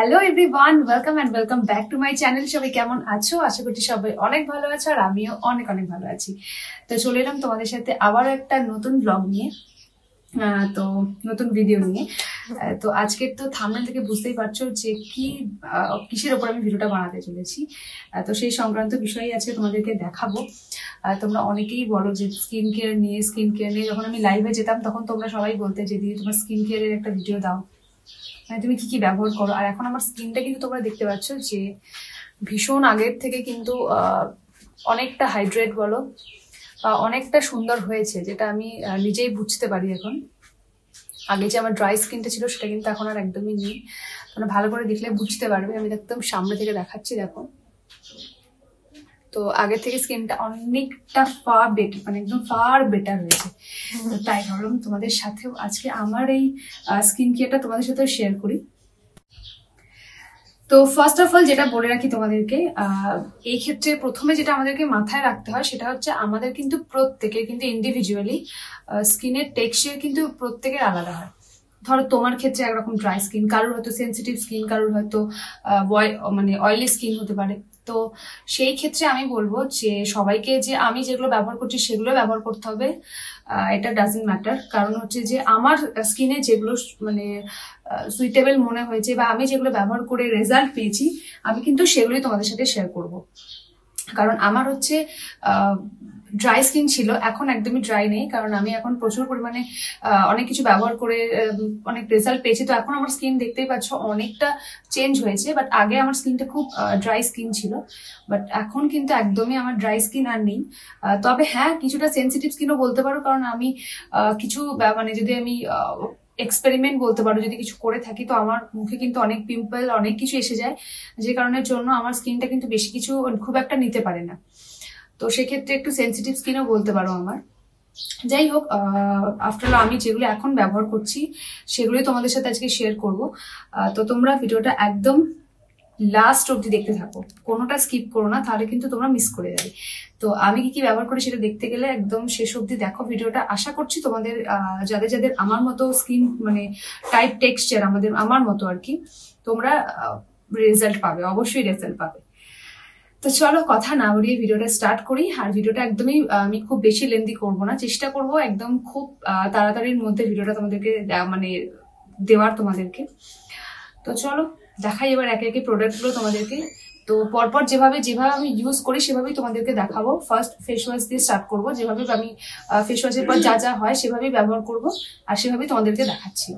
Hello everyone, welcome and welcome back to my channel. সবাই কেমন আছো? আশা করছি সবাই অনেক ভালো আছো আর আমিও অনেক অনেক ভালো আছি। তো চলে এলাম তোমাদের সাথে আবার একটা নতুন ব্লগ নিয়ে, তো নতুন ভিডিও নিয়ে। তো আজকের তো থাম্বনেল থেকে বুঝতেই পারছো যে কিসের ওপর আমি ভিডিওটা বানাতে চলেছি। তো সেই সংক্রান্ত বিষয়ে আজকে তোমাদেরকে দেখাবো। তোমরা অনেকেই বলো যে স্কিন কেয়ার নিয়ে যখন আমি লাইভে যেতাম তখন তোমরা সবাই বলতে যে দিদি তোমার স্কিন কেয়ারের একটা ভিডিও দাও, মানে তুমি কি কি ব্যবহার করো। আর এখন আমার স্কিনটা কিন্তু তোমরা দেখতে পাচ্ছ যে ভীষণ আগের থেকে কিন্তু অনেকটা হাইড্রেট বলো, অনেকটা সুন্দর হয়েছে, যেটা আমি নিজেই বুঝতে পারি এখন। আগে যে আমার ড্রাই স্কিনটা ছিল সেটা কিন্তু এখন আর একদমই নেই। মানে ভালো করে দেখলে বুঝতে পারবে, আমি একদম সামনে থেকে দেখাচ্ছি, দেখো। তো আগের থেকে স্কিনটা অনেকটা মানে একদম ফার বেটার হয়েছে। তাই ভাবলাম তোমাদের সাথেও আজকে আমার এই স্কিন কেয়ারটা তোমাদের সাথেও শেয়ার করি। তো ফার্স্ট অফ অল যেটা বলে রাখি তোমাদেরকে, এই ক্ষেত্রে প্রথমে যেটা আমাদেরকে মাথায় রাখতে হয় সেটা হচ্ছে আমাদের কিন্তু প্রত্যেকের কিন্তু ইন্ডিভিজুয়ালি স্কিনের টেক্সচার কিন্তু প্রত্যেকের আলাদা হয়। ধরো তোমার ক্ষেত্রে একরকম ড্রাই স্কিন, কারোর হয়তো সেন্সিটিভ স্কিন, কারোর হয়তো মানে অয়েলি স্কিন হতে পারে। তো সেই ক্ষেত্রে আমি বলবো যে সবাইকে যে আমি যেগুলো ব্যবহার করছি সেগুলো ব্যবহার করতে হবে, এটা ডাজন্ট ম্যাটার। কারণ হচ্ছে যে আমার স্কিনে যেগুলো মানে সুইটেবল মনে হয়েছে বা আমি যেগুলো ব্যবহার করে রেজাল্ট পেয়েছি, আমি কিন্তু সেগুলোই তোমাদের সাথে শেয়ার করব। কারণ আমার হচ্ছে ড্রাই স্কিন ছিল, এখন একদমই ড্রাই নেই, কারণ আমি এখন প্রচুর পরিমাণে অনেক কিছু ব্যবহার করে অনেক রেজাল্ট পেয়েছি। তো এখন আমার স্কিন দেখতেই পাচ্ছ অনেকটা চেঞ্জ হয়েছে। বাট আগে আমার স্কিনটা খুব ড্রাই স্কিন ছিল, বাট এখন কিন্তু একদমই আমার ড্রাই স্কিন আর নেই। তবে হ্যাঁ, কিছুটা সেন্সিটিভ স্কিনও বলতে পারো, কারণ আমি কিছু মানে যদি আমি এক্সপেরিমেন্ট বলতে পারো, যদি কিছু করে থাকি, তো আমার মুখে কিন্তু অনেক পিম্পল অনেক কিছু এসে যায়, যে কারণের জন্য আমার স্কিনটা কিন্তু বেশি কিছু খুব একটা নিতে পারে না। তো সেক্ষেত্রে একটু সেন্সিটিভ স্কিনও বলতে পারো আমার। যাই হোক, আফটার অল আমি যেগুলো এখন ব্যবহার করছি সেগুলোই তোমাদের সাথে আজকে শেয়ার করব। তো তোমরা ভিডিওটা একদম লাস্ট অব্দি দেখতে থাকো, কোনোটা স্কিপ করো না, তাহলে কিন্তু তোমরা মিস করে যাবে। তো আমি কি কি ব্যবহার করি সেটা দেখতে গেলে একদম শেষ অব্দি দেখো ভিডিওটা। আশা করছি তোমাদের যাদের যাদের আমার মতো স্কিন মানে টাইপ টেক্সচার আমার মতো আর কি, তোমরা রেজাল্ট পাবে, অবশ্যই রেজাল্ট পাবে। তো চলো কথা না বাড়িয়ে ভিডিওটা স্টার্ট করি। আর ভিডিওটা একদমই আমি খুব বেশি লেন্দি করব না, চেষ্টা করব একদম খুব তাড়াতাড়ির মধ্যে ভিডিওটা তোমাদেরকে মানে দেওয়ার তোমাদেরকে। তো চলো দেখাই এবার একে একে প্রোডাক্টগুলো তোমাদেরকে। তো পরপর যেভাবে আমি ইউজ করি সেভাবেই তোমাদেরকে দেখাবো। ফার্স্ট ফেস ওয়াশ দিয়ে স্টার্ট করবো, যেভাবে আমি ফেস ওয়াশের পর যা যা হয় সেভাবেই ব্যবহার করব আর সেভাবেই তোমাদেরকে দেখাচ্ছি।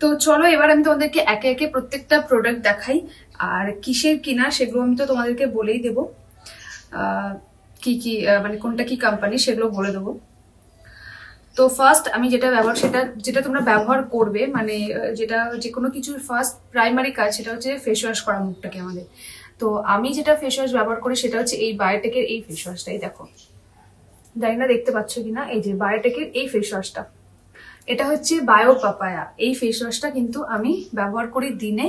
তো চলো এবার আমি তোমাদেরকে একে একে প্রত্যেকটা প্রোডাক্ট দেখাই। আর কিসের কিনা সেগুলো আমি তো তোমাদেরকে বলেই দেবো, কি কি মানে কোনটা কি কোম্পানি সেগুলো বলে দেবো। তো ফার্স্ট আমি যেটা যেটা তোমরা ব্যবহার করবে, মানে যেটা যে কোনো কিছুর ফার্স্ট প্রাইমারি কাজ সেটা হচ্ছে ফেস ওয়াশ করা মুখটাকে আমাদের। তো আমি যেটা ফেস ওয়াশ ব্যবহার করি সেটা হচ্ছে এই বায়োটেকের এই ফেস ওয়াশটাই। দেখো, জানি না দেখতে পাচ্ছ কিনা, এই যে বায়োটেকের এই ফেস ওয়াশটা, এটা হচ্ছে বায়ো পাপায়া। এই ফেস ওয়াশটা কিন্তু আমি ব্যবহার করি দিনে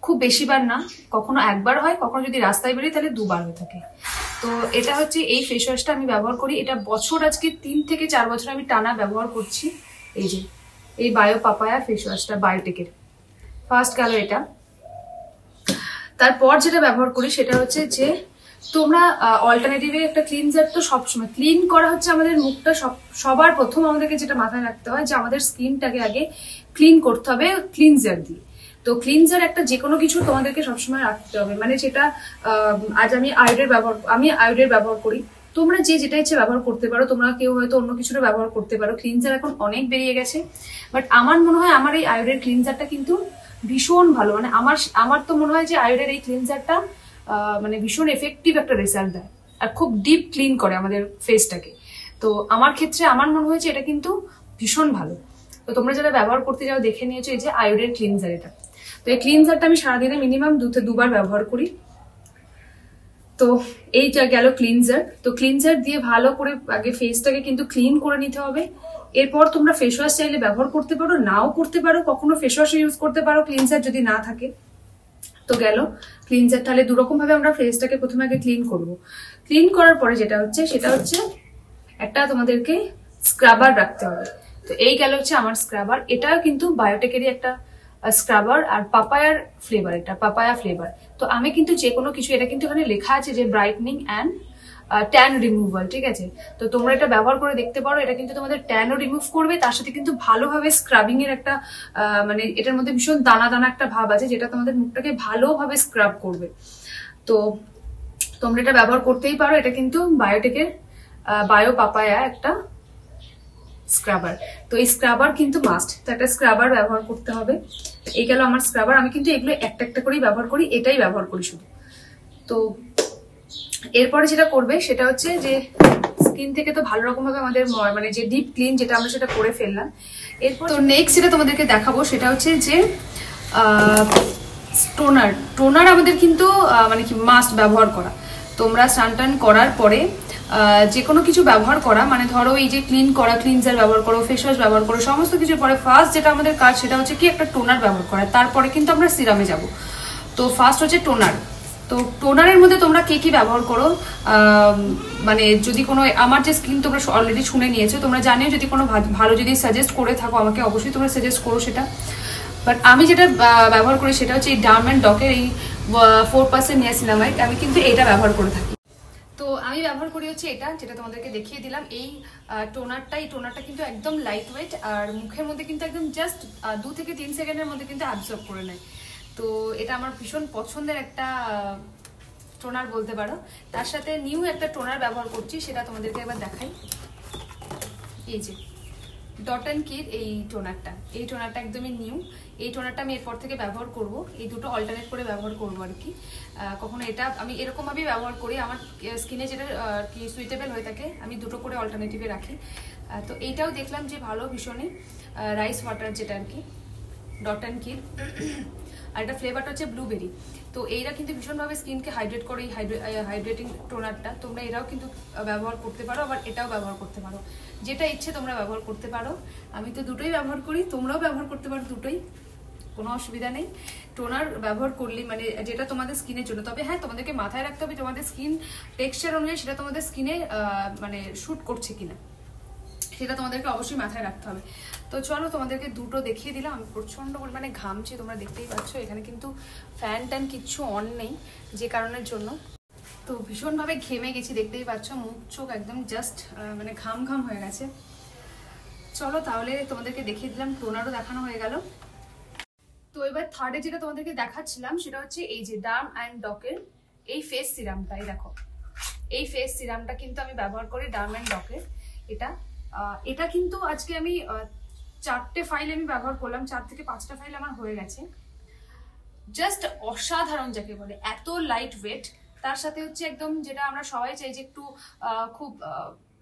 খুব বেশিবার না, কখনো একবার হয়, কখনো যদি রাস্তায় বেরোই তাহলে দুবার হয়ে থাকে। তো এটা হচ্ছে এই ফেস ওয়াশটা আমি ব্যবহার করি, এটা বছর আজকে 3 থেকে 4 বছর আমি টানা ব্যবহার করছি। এই যে এই বায়ো পাপায়া ফেস ওয়াশটা বায়োটেকের, ফার্স্ট গেল এটা। তারপর যেটা ব্যবহার করি সেটা হচ্ছে যে তোমরা অল্টারনেটিভে একটা ক্লিনজার, তো সবসময় ক্লিন করা হচ্ছে আমাদের মুখটা। সবার প্রথম আমাদেরকে যেটা মাথায় রাখতে হয় যে আমাদের স্কিনটাকে আগে ক্লিন করতে হবে ক্লিনজার দিয়ে। তো ক্লিনজার একটা যে কোনো কিছু তোমাদেরকে সবসময় রাখতে হবে, মানে যেটা আজ আমি আয়োডের ব্যবহার করি, তোমরা যেটা ইচ্ছে ব্যবহার করতে পারো। তোমরা কেউ হয়তো অন্য কিছুটা ব্যবহার করতে পারো, ক্লিনজার এখন অনেক বেরিয়ে গেছে। বাট আমার মনে হয় আমার এই আয়োডের ক্লিনজারটা কিন্তু ভীষণ ভালো। মানে আমার তো মনে হয় যে আয়োডের এই ক্লিনজারটা মানে ভীষণ এফেক্টিভ একটা রেজাল্ট দেয় আর খুব ডিপ ক্লিন করে আমাদের ফেসটাকে। তো আমার ক্ষেত্রে আমার মনে হয়েছে এটা কিন্তু ভীষণ ভালো। তো তোমরা যারা ব্যবহার করতে যাও দেখে নিয়েছো, এই যে আয়োডের ক্লিনজার এটা। তো এই ক্লিনজারটা আমি সারাদিনে মিনিমাম 2 থেকে 2 বার ব্যবহার করি। তো এইটা গেল ক্লিনজার। তো ক্লিনজার দিয়ে ভালো করে আগে ফেসটাকে কিন্তু ক্লিন করে নিতে হবে। এরপর তোমরা ফেস ওয়াশ চাইলে ব্যবহার করতে পারো, নাও করতে পারো, কখনো ফেস ওয়াশ ইউজ করতে পারো ক্লিনজার যদি না থাকে। তো গেল ক্লিনজার। তাহলে দুরকম ভাবে আমরা ফেসটাকে প্রথমে আগে ক্লিন করব। ক্লিন করার পরে যেটা হচ্ছে সেটা হচ্ছে একটা তোমাদেরকে স্ক্রাবার রাখতে হবে। তো এই গেল হচ্ছে আমার স্ক্রাবার, এটা কিন্তু বায়োটেকেরই একটা স্ক্রাবার আর পাপায়ার ফ্লেভার, এটা পাপায়া ফ্লেভার। তো আমি কিন্তু যে কোনো কিছু, এটা কিন্তু এখানে লেখা আছে যে ব্রাইটনিং অ্যান্ড ট্যান রিমুভাল, ঠিক আছে? তো তোমরা এটা ব্যবহার করে দেখতে পারো, এটা কিন্তু তোমাদের ট্যানও রিমুভ করবে, তার সাথে কিন্তু ভালোভাবে স্ক্রাবিং এর একটা মানে এটার মধ্যে ভীষণ দানা দানা একটা ভাব আছে, যেটা তোমাদের মুখটাকে ভালোভাবে স্ক্রাব করবে। তো তোমরা এটা ব্যবহার করতেই পারো। এটা কিন্তু বায়োটেকের বায়ো পাপায়া একটা স্ক্রাবার। তো এই স্ক্রাবার কিন্তু মাস্ট, তো একটা স্ক্রাবার ব্যবহার করতে হবে। এই গেল আমার স্ক্রাবার। আমি কিন্তু এগুলো একটা একটা করেই ব্যবহার করি, এটাই ব্যবহার করি শুধু। তো এরপরে যেটা করবে সেটা হচ্ছে যে স্কিন থেকে তো ভালো রকম ভাবে আমাদের মানে যে ডিপ ক্লিন যেটা আমরা সেটা করে ফেললাম। এরপর তো নেক্সট যেটা তোমাদেরকে দেখাবো সেটা হচ্ছে যে টোনার। টোনার আমাদের কিন্তু মানে কি মাস্ট ব্যবহার করা। তোমরা স্নান টান করার পরে যে কোনো কিছু ব্যবহার করা, মানে ধরো এই যে ক্লিন করা, ক্লিনজার ব্যবহার করো, ফেস ওয়াশ ব্যবহার করো, সমস্ত কিছুর পরে ফার্স্ট যেটা আমাদের কাজ সেটা হচ্ছে কি একটা টোনার ব্যবহার করা। তারপরে কিন্তু আমরা সিরামে যাব। তো ফার্স্ট হচ্ছে টোনার। তো টোনারের মধ্যে তোমরা কি কি ব্যবহার করো, মানে যদি কোনো, আমার যে স্কিন তোমরা অলরেডি শুনে নিয়েছো, তোমরা জানিও, যদি কোনো ভালো যদি সাজেস্ট করে থাকো আমাকে অবশ্যই তোমরা সাজেস্ট করো সেটা। বাট আমি যেটা ব্যবহার করি সেটা হচ্ছে এই ডার্ম অ্যান্ড ডকের এই 4% নিয়াসিনামাইড। আমি কিন্তু এটা ব্যবহার করে থাকি। তো আমি ব্যবহার করি হচ্ছে এটা, যেটা তোমাদেরকে দেখিয়ে দিলাম, এই টোনারটা। এই টোনারটা কিন্তু একদম লাইট ওয়েট আর মুখের মধ্যে কিন্তু একদম জাস্ট 2 থেকে 3 সেকেন্ডের মধ্যে কিন্তু অ্যাবজর্ব করে নেয়। তো এটা আমার ভীষণ পছন্দের একটা টোনার বলতে পারো। তার সাথে নিউ একটা টোনার ব্যবহার করছি, সেটা তোমাদেরকে একবার দেখাই। এই যে ডট অ্যান্ড কির এই টোনারটা, এই টোনারটা একদমই নিউ। এই টোনারটা আমি এরপর থেকে ব্যবহার করব, এই দুটো অল্টারনেট করে ব্যবহার করবো আর কি। কখনো এটা আমি এরকমভাবেই ব্যবহার করি, আমার স্কিনে যেটা কি সুইটেবল হয়ে থাকে আমি দুটো করে অল্টারনেটিভে রাখি। তো এইটাও দেখলাম যে ভালো ভীষণই, রাইস ওয়াটার যেটা আর কি, ডট অ্যান্ড কির। আর এটা ফ্লেভারটা হচ্ছে ব্লুবেরি। তো এইটা কিন্তু ভীষণভাবে স্কিনকে হাইড্রেট করে, এই হাইড্রেটিং টোনারটা তোমরা এরাও কিন্তু ব্যবহার করতে পারো, আবার এটাও ব্যবহার করতে পারো, যেটা ইচ্ছে তোমরা ব্যবহার করতে পারো। আমি তো দুটোই ব্যবহার করি, তোমরাও ব্যবহার করতে পারো দুটোই, কোনো অসুবিধা নেই। টোনার ব্যবহার করলে মানে যেটা তোমাদের স্কিনের জন্য, তবে হ্যাঁ তোমাদেরকে মাথায় রাখতে হবে তোমাদের স্কিন টেক্সচার অনুযায়ী সেটা তোমাদের স্কিনে মানে শ্যুট করছে কিনা, সেটা তোমাদেরকে অবশ্যই মাথায় রাখতে হবে। তো চলো তোমাদেরকে দুটো দেখিয়ে দিলাম। আমি প্রচন্ড পরিমাণে ঘামছি, তোমরা দেখতেই পাচ্ছ। এখানে কিন্তু ফ্যান ট্যান কিচ্ছু অন নেই যে কারণের জন্য। তো ভীষণভাবে ঘেমে গেছি, দেখতেই পাচ্ছ, মুখ চোখ একদম জাস্ট মানে ঘাম ঘাম হয়ে গেছে। চলো তাহলে তোমাদেরকে দেখিয়ে দিলাম, টোনারও দেখানো হয়ে গেল। তো এবার থার্ডে যেটা তোমাদেরকে দেখাচ্ছিলাম সেটা হচ্ছে এই যে ডার্ম অ্যান্ড ডকের এই ফেস সিরামটা। এই দেখো, এই ফেস সিরামটা কিন্তু আমি ব্যবহার করি ডার্ম অ্যান্ড ডকের। এটা কিন্তু আজকে আমি 4টে ফাইল আমি ব্যবহার করলাম, 4 থেকে 5টা ফাইল আমার হয়ে গেছে। জাস্ট অসাধারণ যাকে বলে, এত লাইট ওয়েট, তার সাথে হচ্ছে একদম যেটা আমরা সবাই চাই যে একটু খুব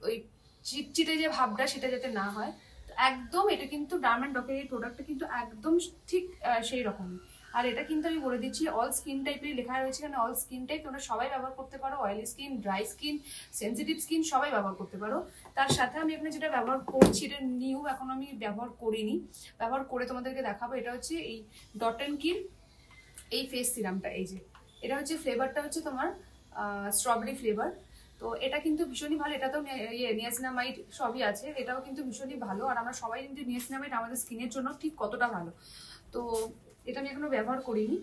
ওই চিটচিটে যে ভাবটা সেটা যাতে না হয়। একদম এটা কিন্তু ডার্ম অ্যান্ড ডকের এই প্রোডাক্টটা কিন্তু একদম ঠিক সেই রকমই। আর এটা কিন্তু আমি বলে দিচ্ছি অল স্কিন টাইপের লেখা রয়েছে, কারণ অল স্কিন টাইপ তোমরা সবাই ব্যবহার করতে পারো, oily skin, dry skin, sensitive skin সবাই ব্যবহার করতে পারো। তার সাথে আমি এখানে যেটা ব্যবহার করছি এটা নিউ, এখন আমি ব্যবহার করিনি, ব্যবহার করে তোমাদেরকে দেখাবো। এটা হচ্ছে এই ডট অ্যান্ড কির এই ফেস সিরামটা। এই যে এটা হচ্ছে ফ্লেভারটা হচ্ছে তোমার স্ট্রবেরি ফ্লেভার। তো এটা কিন্তু ভীষণই ভালো, এটা তো নিয়াসিনামাইড সবই আছে, এটাও কিন্তু ভীষণই ভালো। আর আমরা সবাই কিন্তু নিয়াসিনামাইড আমাদের স্কিনের জন্য ঠিক কতটা ভালো। তো এটা আমি এখনো ব্যবহার করিনি।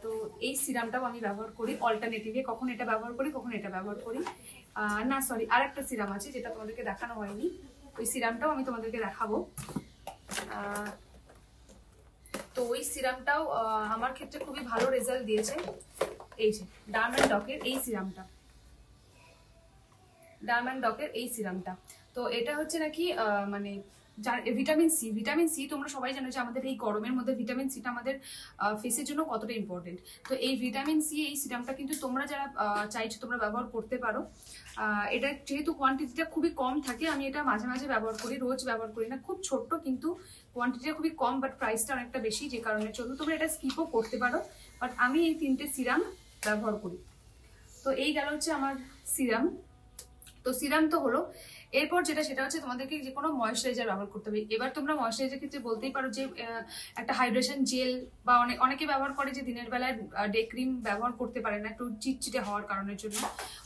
তো এই সিরামটাও আমি ব্যবহার করি অল্টারনেটিভে, কখন এটা ব্যবহার করি কখন এটা ব্যবহার করি। না সরি, আর একটা সিরাম আছে যেটা তোমাদেরকে দেখানো হয়নি, ওই সিরামটাও আমি তোমাদেরকে দেখাবো। তো ওই সিরামটাও আমার ক্ষেত্রে খুবই ভালো রেজাল্ট দিয়েছে। এই যে ডার্ম অ্যান্ড ডকের এই সিরামটা, ডার্ম অ্যান্ড ডকের এই সিরামটা। তো এটা হচ্ছে নাকি মানে ভিটামিন সি তোমরা সবাই জানো যে আমাদের এই গরমের মধ্যে ভিটামিন সিটা আমাদের ফেসের জন্য কতটা ইম্পর্টেন্ট। তো এই ভিটামিন সি এই সিরামটা কিন্তু তোমরা যারা চাইছো তোমরা ব্যবহার করতে পারো। এটা যেহেতু কোয়ান্টিটিটা খুবই কম থাকে, আমি এটা মাঝে মাঝে ব্যবহার করি, রোজ ব্যবহার করি না, খুব ছোট্ট কিন্তু কোয়ান্টিটিটা খুবই কম, বাট প্রাইসটা অনেকটা বেশি, যে কারণে চলো তোমরা এটা স্কিপও করতে পারো। বাট আমি এই 3টে সিরাম ব্যবহার করি। তো এই গেল হচ্ছে আমার সিরাম। তো সিরাম তো হলো, এরপর সেটা হচ্ছে তোমাদেরকে যে কোনো ময়েশ্চারাইজার ব্যবহার করতে হবে। এবার তোমরা ময়েশ্চারাইজার ক্ষেত্রে বলতেই পারো যে একটা হাইড্রেশন জেল, বা অনেকে ব্যবহার করে যে দিনের বেলায় ডে ক্রিম ব্যবহার করতে পারে না একটু চিটচিটে হওয়ার কারণের জন্য,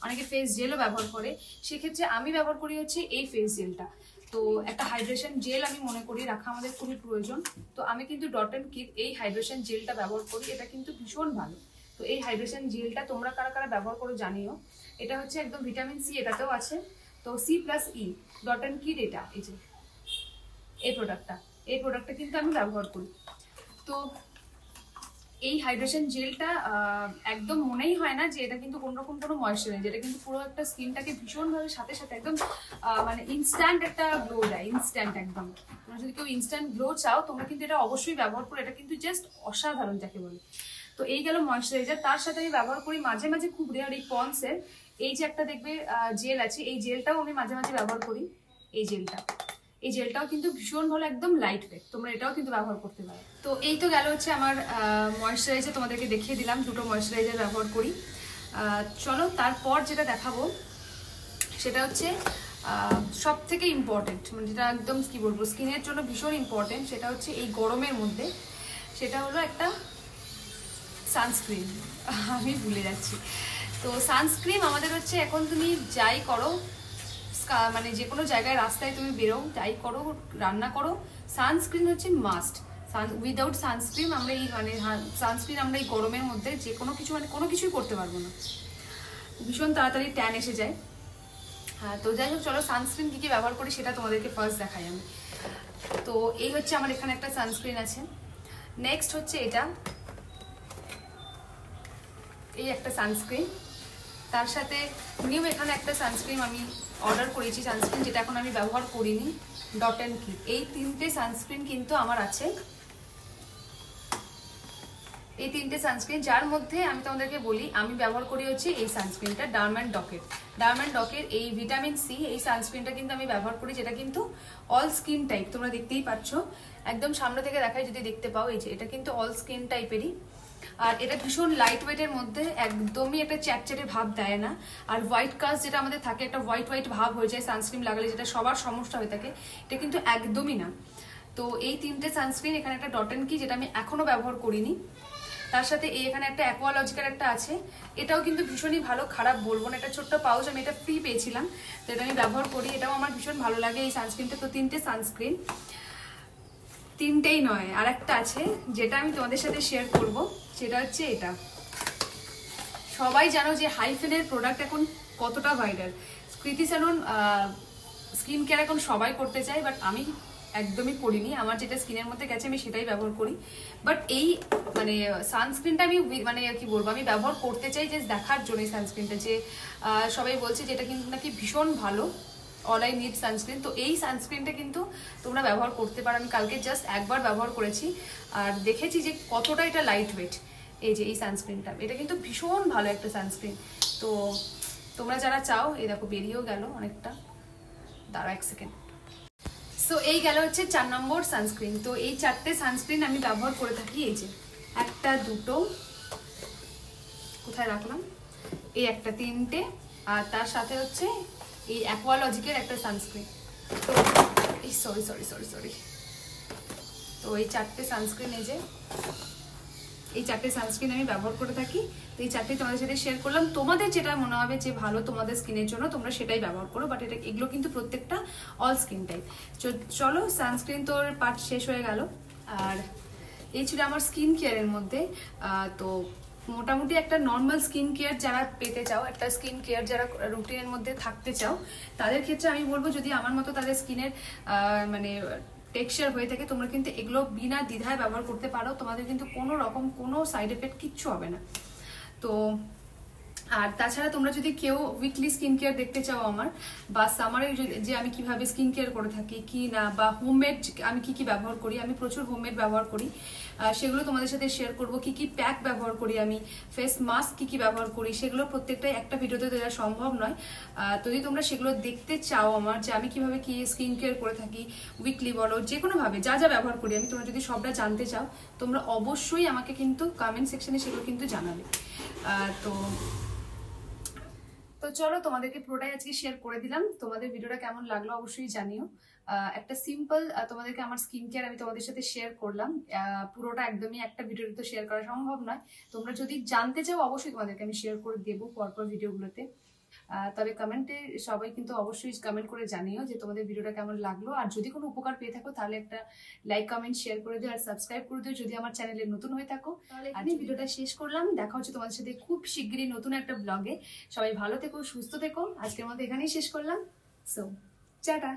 অনেকে ফেস জেলও ব্যবহার করে। সেক্ষেত্রে আমি ব্যবহার করি হচ্ছে এই ফেস জেলটা। তো একটা হাইড্রেশন জেল আমি মনে করি রাখা আমাদের খুবই প্রয়োজন। তো আমি কিন্তু ডট অ্যান্ড কির এই হাইড্রেশন জেলটা ব্যবহার করি, এটা কিন্তু ভীষণ ভালো। তো এই হাইড্রেশন জেলটা তোমরা কারা কারা ব্যবহার করো জানিও। এটা হচ্ছে একদম ভিটামিন সি এটাতেও আছে, তো C+E ডট অ্যান্ড কির এটা, এই যে এই প্রোডাক্টটা কিন্তু আমি ব্যবহার করি। তো এই হাইড্রেশন জেলটা একদম মনেই হয় না যে এটা কিন্তু কোনোরকম কোনো ময়েশ্চারাইজার, এটা কিন্তু পুরো একটা স্কিনটাকে ভীষণভাবে সাথে সাথে একদম মানে ইনস্ট্যান্ট একটা গ্লো দেয়, ইনস্ট্যান্ট একদম। তোমরা যদি কেউ ইনস্ট্যান্ট গ্লো চাও তোমরা কিন্তু এটা অবশ্যই ব্যবহার করো, এটা কিন্তু জাস্ট অসাধারণ যাকে বলে। তো এই গেল ময়েশ্চারাইজার। তার সাথে আমি ব্যবহার করি মাঝে মাঝে খুব রেয়ার এই পন্ডসের এই যে একটা দেখবে জেল আছে, এই জেলটাও আমি মাঝে মাঝে ব্যবহার করি। এই জেলটাও কিন্তু ভীষণ ভালো, একদম লাইট ওয়েট, তোমরা এটাও কিন্তু ব্যবহার করতে পারো। তো এই তো গেল হচ্ছে আমার ময়েশ্চারাইজার, তোমাদেরকে দেখিয়ে দিলাম দুটো ময়েশ্চারাইজার ব্যবহার করি। চলো তারপর যেটা দেখাবো সেটা হচ্ছে সব থেকে ইম্পর্টেন্ট, মানে যেটা একদম কি বলবো স্কিনের জন্য ভীষণ ইম্পর্টেন্ট, সেটা হচ্ছে এই গরমের মধ্যে, সেটা হলো একটা সানস্ক্রিন। আমি ভুলে যাচ্ছি। তো সানস্ক্রিন আমাদের হচ্ছে এখন তুমি যাই করো, মানে যে কোনো জায়গায় রাস্তায় তুমি বেরো, যাই করো, রান্না করো, সানস্ক্রিন হচ্ছে মাস্ট। উইদাউট সানস্ক্রিন আমরা এই গরমের মধ্যে যে কোনো কিছু মানে কোনো কিছুই করতে পারবো না, ভীষণ তাড়াতাড়ি ট্যান এসে যায়। হ্যাঁ, তো যাই হোক চলো সানস্ক্রিন কী কী ব্যবহার করি সেটা তোমাদেরকে ফার্স্ট দেখাই আমি। তো এই হচ্ছে আমার এখানে একটা সানস্ক্রিন আছে। নেক্সট হচ্ছে এই একটা সানস্ক্রিন, তার সাথে নিউ এখানে একটা সানস্ক্রিন আমি অর্ডার করেছি, সানস্ক্রিন যেটা এখন আমি ব্যবহার করিনি, ডট অ্যান্ড কির। এই তিনটে সানস্ক্রিন কিন্তু আমার আছে, এই তিনটে সানস্ক্রিন, যার মধ্যে আমি তোমাদেরকে বলি আমি ব্যবহার করি হচ্ছে এই সানস্ক্রিনটা ডার্ম অ্যান্ড ডকের এই ভিটামিন সি এই সানস্ক্রিনটা কিন্তু আমি ব্যবহার করি, যেটা কিন্তু অল স্কিন টাইপ, তোমরা দেখতেই পাচ্ছ একদম সামনে থেকে দেখাই যদি দেখতে পাও, এই যে এটা কিন্তু অল স্কিন টাইপেরই। আর এটা ভীষণ লাইট ওয়েটের মধ্যে, একদমই একটা চ্যাটচ্যাটে ভাব দেয় না। আর হোয়াইট কাস্ট যেটা আমাদের থাকে, একটা হোয়াইট ভাব হয়ে যায় সানস্ক্রিন লাগালে, যেটা সবার সমস্যা হয়ে থাকে, এটা কিন্তু একদমই না। তো এই তিনটে সানস্ক্রিন, এখানে একটা ডট অ্যান্ড কি যেটা আমি এখনো ব্যবহার করিনি, তার সাথে এখানে একটা অ্যাকোয়ালজিক্যাল একটা আছে, এটাও কিন্তু ভীষণই ভালো, খারাপ বলবো না। একটা ছোট্ট পাউচ, আমি এটা ফ্রি পেয়েছিলাম, তো এটা আমি ব্যবহার করি, এটাও আমার ভীষণ ভালো লাগে এই সানস্ক্রিনটা। তো তিনটে সানস্ক্রিন, তিনটেই নয় আর একটা আছে যেটা আমি তোমাদের সাথে শেয়ার করব, সেটা হচ্ছে এটা। সবাই জানো যে হাইফেনের প্রোডাক্ট এখন কতটা ভাইরাল, কৃতি স্যালন স্কিন কেয়ার এখন সবাই করতে চায়, বাট আমি একদমই করিনি, আমার যেটা স্কিনের মধ্যে গেছে আমি সেটাই ব্যবহার করি। বাট এই মানে সানস্ক্রিনটা আমি মানে কি বলবো, আমি ব্যবহার করতে চাই যে দেখার জন্য এই সানস্ক্রিনটা, যে সবাই বলছে যে এটা কিন্তু নাকি ভীষণ ভালো, অল আই নিড সানস্ক্রিন। তো এই সানস্ক্রিনটা কিন্তু তোমরা ব্যবহার করতে পারো, আমি কালকে জাস্ট একবার ব্যবহার করেছি আর দেখেছি যে কতটা এটা লাইট ওয়েট। এই যে এই সানস্ক্রিনটা, এটা কিন্তু ভীষণ ভালো একটা সানস্ক্রিন। তো তোমরা যারা চাও, এই দেখো বেরিয়েও গেল অনেকটা, দাঁড়া এক সেকেন্ড। সো এই গেল হচ্ছে 4 নম্বর সানস্ক্রিন। তো এই 4টে সানস্ক্রিন আমি ব্যবহার করে থাকি, এই যে একটা, দুটো, কোথায় রাখলাম, এই একটা, তিনটে, আর তার সাথে হচ্ছে এই অ্যাকোয়ালজিকের একটা সানস্ক্রিন। তো এই সরি তো এই 4টে সানস্ক্রিন, এই 4টে সানস্ক্রিন আমি ব্যবহার করে থাকি। তো এই 4টে তোমাদের সাথে শেয়ার করলাম, তোমাদের যেটা মনে হবে যে ভালো তোমাদের স্কিনের জন্য তোমরা সেটাই ব্যবহার করো, বাট এগুলো কিন্তু প্রত্যেকটা অল স্কিন টাইপ। চলো সানস্ক্রিন তোর পার্ট শেষ হয়ে গেল, আর এই ছিল আমার স্কিন কেয়ারের মধ্যে। তো মোটামুটি একটা নর্মাল স্কিন কেয়ার যারা পেতে চাও, একটা স্কিন কেয়ার যারা রুটিনের মধ্যে থাকতে চাও, তাদের ক্ষেত্রে আমি বলবো যদি আমার মতো তাদের স্কিনের মানে টেক্সচার হয়ে থাকে, তোমরা কিন্তু এগুলো বিনা দ্বিধায় ব্যবহার করতে পারো, তোমাদের কিন্তু কোনো রকম কোনো সাইড এফেক্ট কিচ্ছু হবে না। তো আর তাছাড়া তোমরা যদি কেউ উইকলি স্কিন কেয়ার দেখতে চাও আমার, বা সামারে যে আমি কিভাবে স্কিন কেয়ার করে থাকি কি না, বা হোমমেড আমি কি ব্যবহার করি, আমি প্রচুর হোমমেড ব্যবহার করি, সেগুলো তোমাদের সাথে শেয়ার করব। কি প্যাক ব্যবহার করি আমি, ফেস মাস্ক কি ব্যবহার করি, সেগুলো প্রত্যেকটাই একটা ভিডিওতে দেওয়া সম্ভব নয়। যদি তোমরা সেগুলো দেখতে চাও আমার, যে আমি কিভাবে কি স্কিন কেয়ার করে থাকি উইকলি বলো, যে কোনোভাবে যা ব্যবহার করি আমি, তোমরা যদি সবটা জানতে চাও তোমরা অবশ্যই আমাকে কিন্তু কমেন্ট সেকশনে সেগুলো কিন্তু জানাবে। তো তো চলো তোমাদেরকে পুরোটাই আজকে শেয়ার করে দিলাম। তোমাদের ভিডিওটা কেমন লাগলো অবশ্যই জানিও। একটা সিম্পল তোমাদেরকে আমার স্কিন কেয়ার আমি তোমাদের সাথে শেয়ার করলাম। পুরোটা একদমই একটা ভিডিওতে তো শেয়ার করা সম্ভব নয়। তোমরা যদি জানতে চাও অবশ্যই তোমাদেরকে আমি শেয়ার করে দেবো পরপর ভিডিওগুলোতে। তবে কমেন্টে সবাই কিন্তু অবশ্যই কমেন্ট করে জানিও যে তোমাদের ভিডিওটা কেমন লাগলো। আর যদি কোনো উপকার পেয়ে থাকো তাহলে একটা লাইক কমেন্ট শেয়ার করে দিও, আর সাবস্ক্রাইব করে দিও যদি আমার চ্যানেলে নতুন হয়ে থাকো। তাহলে এখানে ভিডিওটা শেষ করলাম, দেখা হচ্ছে তোমাদের সাথে খুব শিগগিরই নতুন একটা ব্লগে। সবাই ভালো থেকো, সুস্থ থেকো। আজকের মতো এখানেই শেষ করলাম। So tata.